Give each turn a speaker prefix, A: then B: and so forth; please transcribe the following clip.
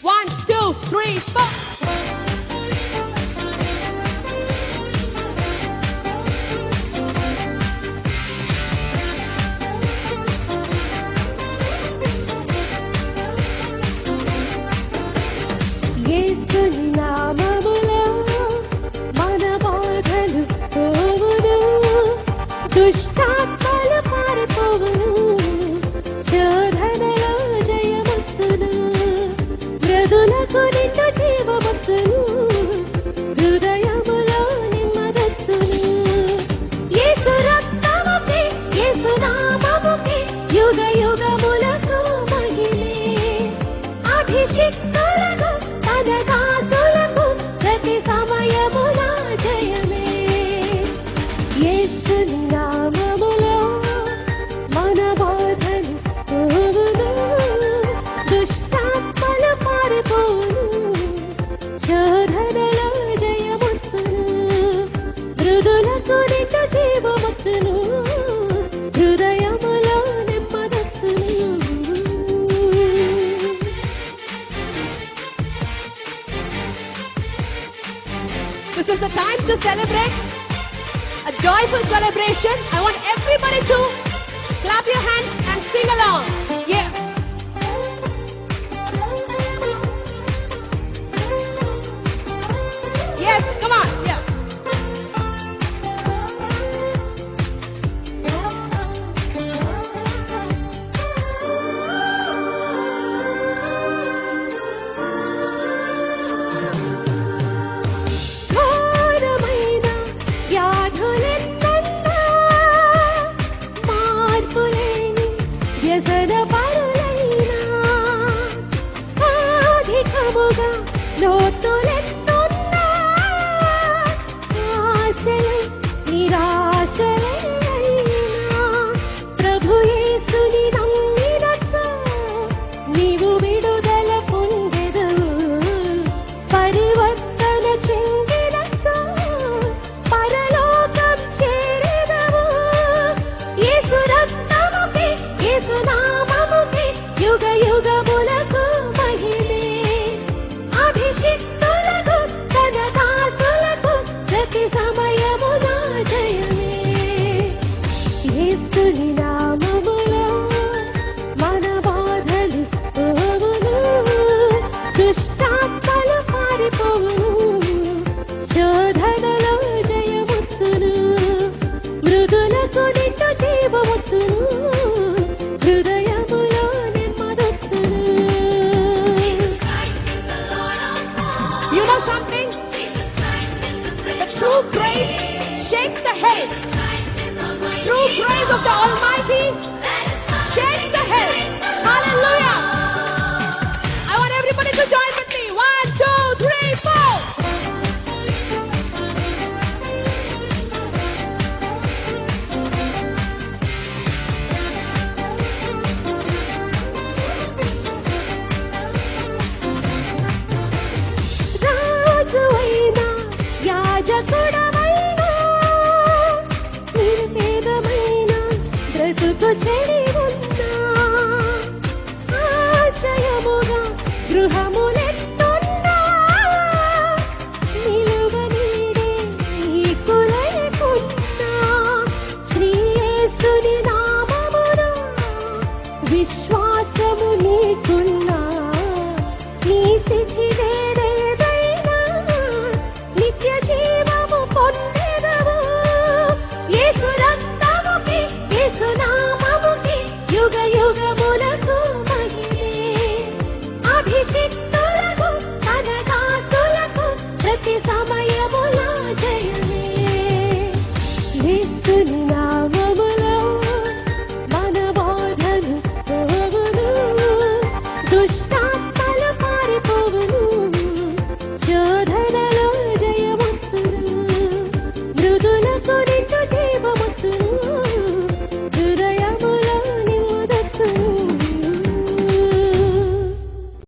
A: 1, 2, 3, 4. This is the time to celebrate, a joyful celebration. I want everybody to clap your hands and sing along. Yeah. Yes, come on. Yeah. You know something? The true praise shakes the head. True praise of the Almighty shakes the head. Hallelujah. I want everybody to join with me. 1, 2, 3, 4. సమయములా Jaya